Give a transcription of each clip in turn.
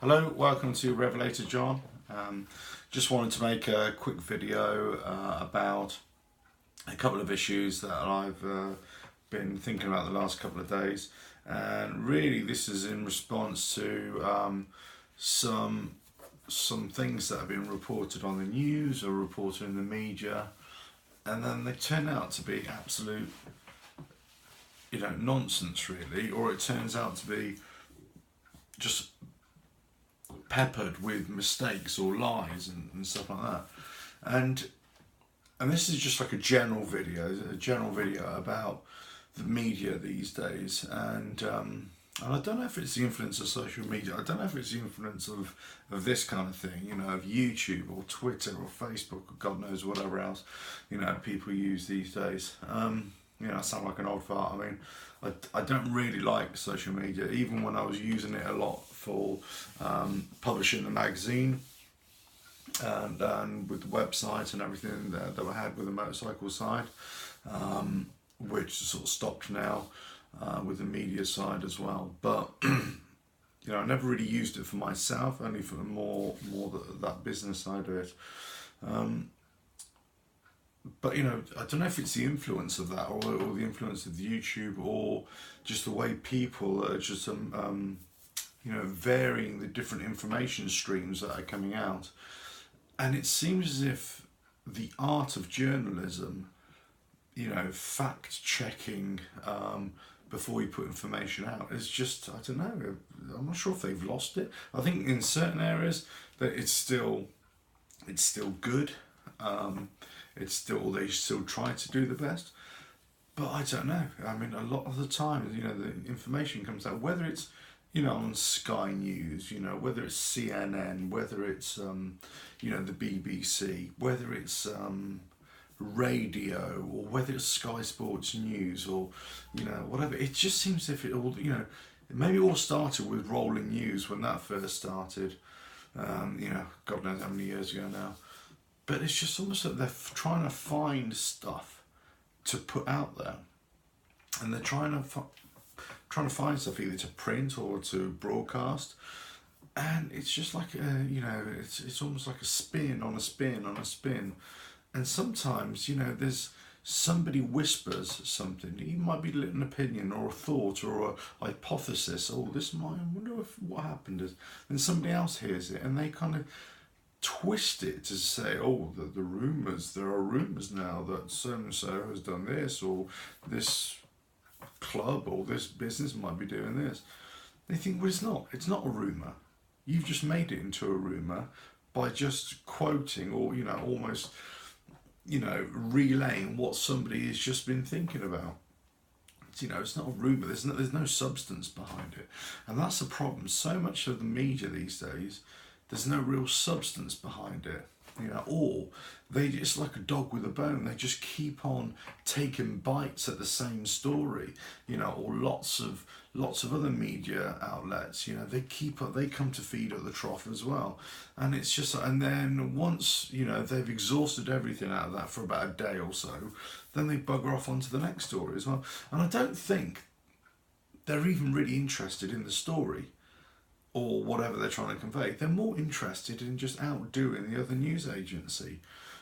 Hello, welcome to Revelator John. Just wanted to make a quick video about a couple of issues that I've been thinking about the last couple of days, and really this is in response to some things that have been reported on the news or reported in the media, and then they turn out to be absolute, nonsense really, or it turns out to be just peppered with mistakes or lies and stuff like that. And this is just like a general video about the media these days. And I don't know if it's the influence of social media. I don't know if it's the influence of this kind of thing, of YouTube or Twitter or Facebook or God knows whatever else, people use these days. I sound like an old fart. I mean, I don't really like social media, even when I was using it a lot for publishing the magazine and with the website and everything that I had with the motorcycle side, which sort of stopped now with the media side as well. But I never really used it for myself, only for more that business side of it. But I don't know if it's the influence of that or the influence of YouTube or just the way people are just varying the different information streams that are coming out. And it seems as if the art of journalism, fact checking before you put information out is just, I don't know, I'm not sure if they've lost it. I think in certain areas that it's still good. They still try to do the best, but I don't know. I mean, a lot of the time, the information comes out, whether it's, on Sky News, whether it's CNN, whether it's, the BBC, whether it's radio, or whether it's Sky Sports News, or, whatever. It just seems as if it all, maybe it all started with rolling news when that first started, God knows how many years ago now. But it's just almost like they're trying to find stuff to put out there, and they're trying to find stuff either to print or to broadcast, and it's just like it's almost like a spin on a spin on a spin, and sometimes there's somebody whispers something. It might be an opinion or a thought or a hypothesis. Oh, I wonder if what happened is. Then somebody else hears it, and they kind of twist it to say, oh, the rumours, there are rumours now that so-and-so has done this, or this club or this business might be doing this. They think, well, it's not a rumour. You've just made it into a rumour by just quoting or, almost, relaying what somebody has just been thinking about. It's not a rumour, there's no substance behind it. And that's the problem. So much of the media these days, there's no real substance behind it, or it's like a dog with a bone. They just keep on taking bites at the same story, or lots of other media outlets, they come to feed at the trough as well. And it's just, and then once, they've exhausted everything out of that for about a day or so, then they bugger off onto the next story as well. And I don't think they're even really interested in the story or whatever they're trying to convey. They're more interested in just outdoing the other news agency.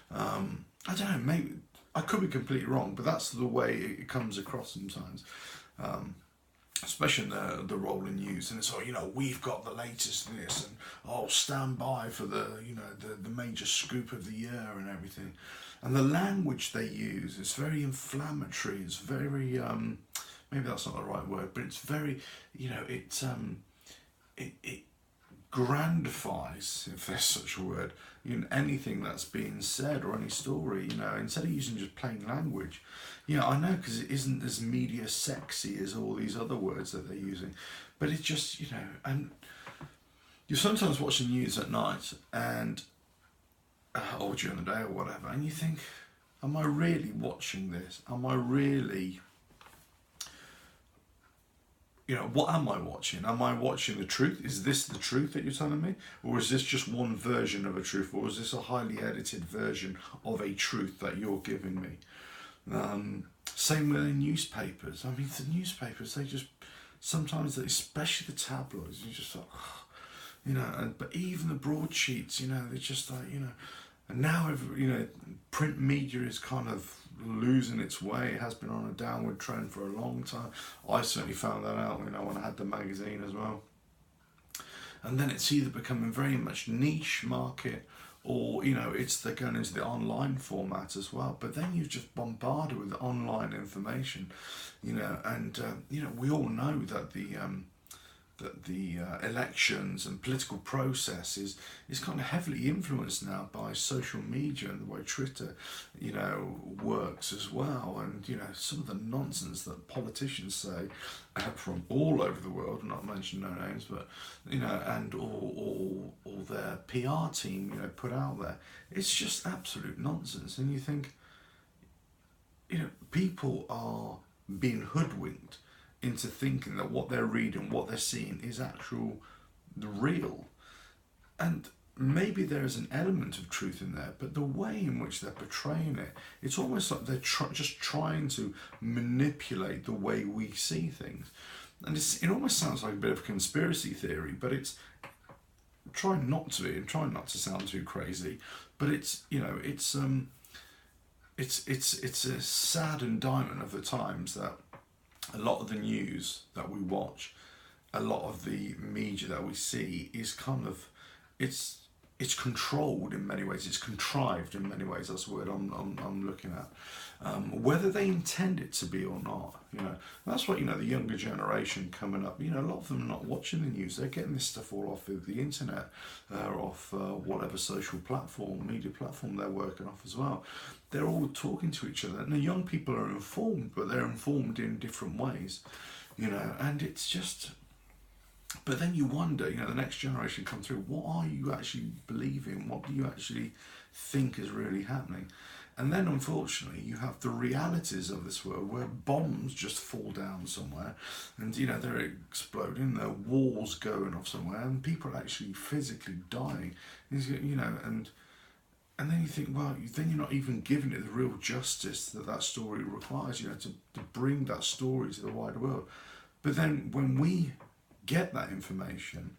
I don't know, maybe, I could be completely wrong, but that's the way it comes across sometimes. Especially in the rolling news, and it's we've got the latest in this, and stand by for the major scoop of the year and everything. And the language they use is very inflammatory. It's very maybe that's not the right word, but it's very it grandifies, if there's such a word, anything that's being said or any story, instead of using just plain language. I know, because it isn't as media sexy as all these other words that they're using, but it's just, and you sometimes watch the news at night and or during the day or whatever, and you think, am I really watching this? Am I really, what am I watching? Am I watching the truth? Is this the truth that you're telling me? Or is this just one version of a truth? Or is this a highly edited version of a truth that you're giving me? Same with the newspapers. I mean, the newspapers, they just, sometimes, especially the tabloids, you just like, you know. And but even the broadsheets, you know, they're just like, you know, and now you know, print media is kind of losing its way. It has been on a downward trend for a long time. I certainly found that out, you know, when I had the magazine as well. And then it's either becoming very much niche market, or you know, they're going into the online format as well. But then you're just bombarded with online information, you know. And you know, we all know that the elections and political process is kind of heavily influenced now by social media and the way Twitter, you know, works as well. And you know, some of the nonsense that politicians say from all over the world, not mention no names, but you know, and all their PR team, you know, put out there, it's just absolute nonsense. And you think, you know, people are being hoodwinked into thinking that what they're reading, what they're seeing is the real. And maybe there is an element of truth in there, but the way in which they're portraying it, it's almost like they're just trying to manipulate the way we see things. And it almost sounds like a bit of a conspiracy theory, but it's trying not to be and trying not to sound too crazy. But it's, you know, it's a sad indictment of the times that a lot of the news that we watch, a lot of the media that we see is kind of, it's controlled in many ways, it's contrived in many ways. That's the word I'm looking at. Whether they intend it to be or not, you know. That's what, you know, the younger generation coming up, you know, a lot of them are not watching the news. They're getting this stuff all off of the internet, off whatever social platform, media platform they're working off as well. They're all talking to each other, and the young people are informed, but they're informed in different ways, you know. And it's just, but then you wonder, you know, the next generation come through, what are you actually believing? What do you actually think is really happening? And then unfortunately you have the realities of this world where bombs just fall down somewhere, and you know, they're exploding, there are wars going off somewhere, and people are actually physically dying, you know. And then you think, well, then you're not even giving it the real justice that story requires, you know, to bring that story to the wider world. But then when we get that information,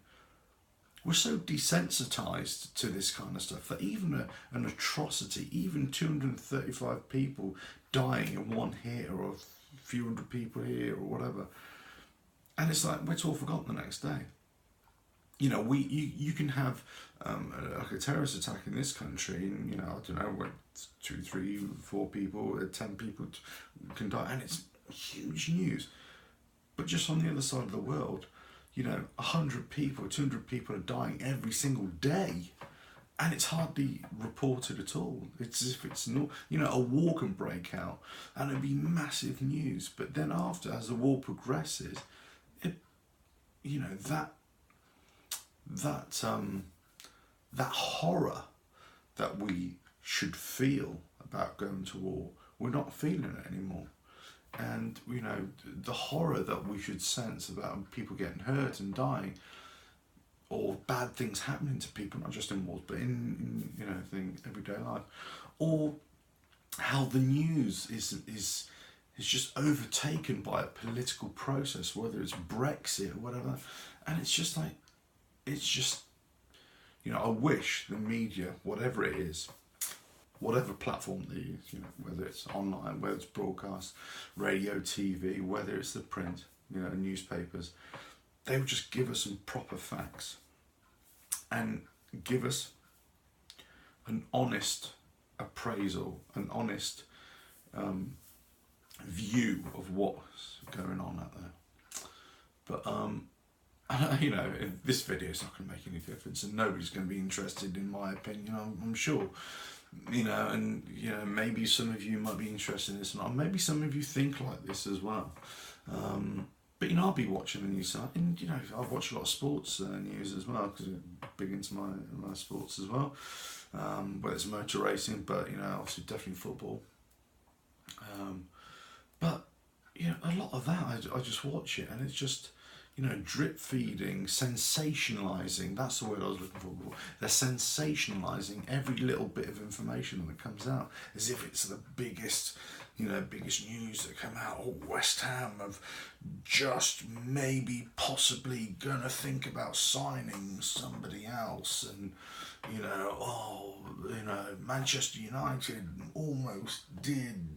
we're so desensitized to this kind of stuff that even an atrocity, even 235 people dying in one hit, or a few hundred people here, or whatever, and it's like it's all forgotten the next day. You know, you can have like a terrorist attack in this country, and you know, I don't know, where 2, 3, 4 people, 10 people can die, and it's huge news. But just on the other side of the world, you know, 100 people, 200 people are dying every single day, and it's hardly reported at all. It's as if it's not, you know, a war can break out and it'd be massive news, but then after, as the war progresses, you know, that horror that we should feel about going to war, we're not feeling it anymore. And you know, the horror that we should sense about people getting hurt and dying, or bad things happening to people, not just in wars, but in you know, everyday life, or how the news is just overtaken by a political process, whether it's Brexit or whatever, and it's just like, you know, I wish the media, whatever it is, whatever platform they use, you know, whether it's online, whether it's broadcast, radio, TV, whether it's the print, you know, newspapers, they would just give us some proper facts and give us an honest appraisal, an honest view of what's going on out there. But you know, this video is not going to make any difference, and nobody's going to be interested in my opinion, I'm sure. You know, and you know, maybe some of you might be interested in this, and maybe some of you think like this as well. But you know, I'll be watching the news, and you know, I watch a lot of sports news as well, because I'm big into my sports as well. Whether it's motor racing, but you know, obviously definitely football. But you know, a lot of that I just watch it, and it's just, you know, drip feeding, sensationalising, that's the word I was looking for. They're sensationalising every little bit of information that comes out as if it's the biggest, you know, biggest news that come out, oh, West Ham have just maybe possibly gonna think about signing somebody else, and you know, oh, you know, Manchester United almost did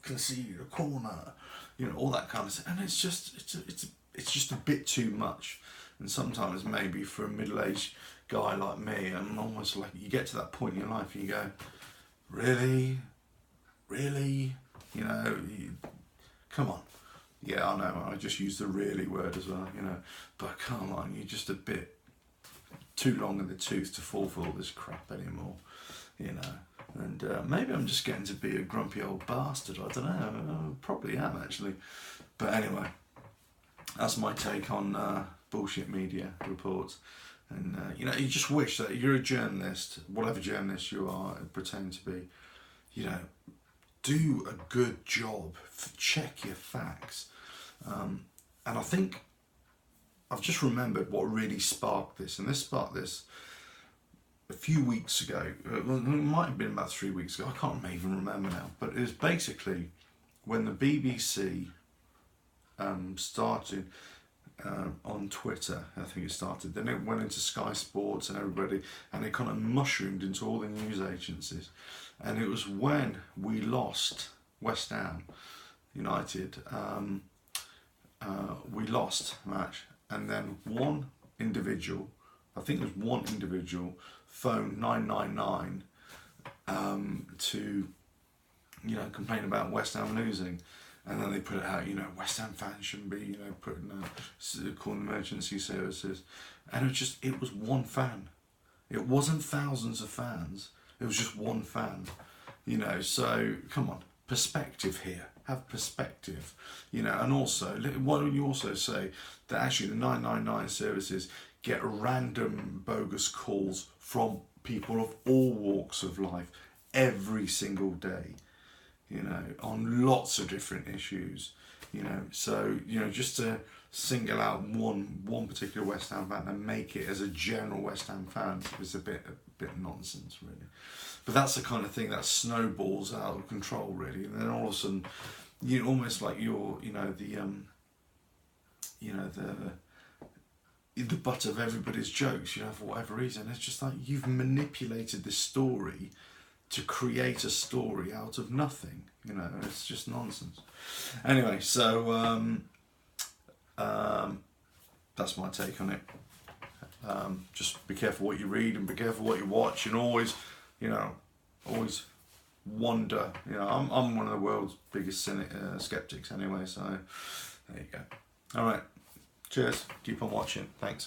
concede a corner, you know, all that kind of stuff. And it's just a bit too much. And sometimes maybe for a middle-aged guy like me, I'm almost like, you get to that point in your life and you go, really, you know, come on. Yeah, I know, I just used the really word as well, you know, but come on, you're just a bit too long in the tooth to fall for all this crap anymore, you know. And maybe I'm just getting to be a grumpy old bastard, I don't know, I probably am actually. But anyway, that's my take on bullshit media reports. And you know, you just wish that you're a journalist, whatever journalist you are, pretend to be, you know, do a good job, check your facts. And I think I've just remembered what really sparked this, and this sparked this a few weeks ago. Well, it might have been about 3 weeks ago, I can't even remember now, but it was basically when the BBC started on Twitter, I think it started, then it went into Sky Sports and everybody, and it kind of mushroomed into all the news agencies. And it was when we lost West Ham United, we lost the match, and then one individual, I think it was one individual, phoned 999 to, you know, complain about West Ham losing. And then they put it out, you know, West Ham fans shouldn't be, you know, calling emergency services. And it was one fan. It wasn't thousands of fans. It was just one fan, you know. So come on, perspective here. Have perspective, you know. And also, why don't you also say that actually the 999 services get random bogus calls from people of all walks of life every single day, you know, on lots of different issues, you know. So, you know, just to single out one particular West Ham fan and make it as a general West Ham fan is a bit nonsense, really. But that's the kind of thing that snowballs out of control, really. And then all of a sudden, you almost like you're, you know, the butt of everybody's jokes, you know, for whatever reason. It's just like you've manipulated this story to create a story out of nothing, you know. It's just nonsense. Anyway, so that's my take on it. Just be careful what you read and be careful what you watch, and always, you know, always wonder. You know, I'm one of the world's biggest skeptics anyway, so there you go. All right, cheers, keep on watching, thanks.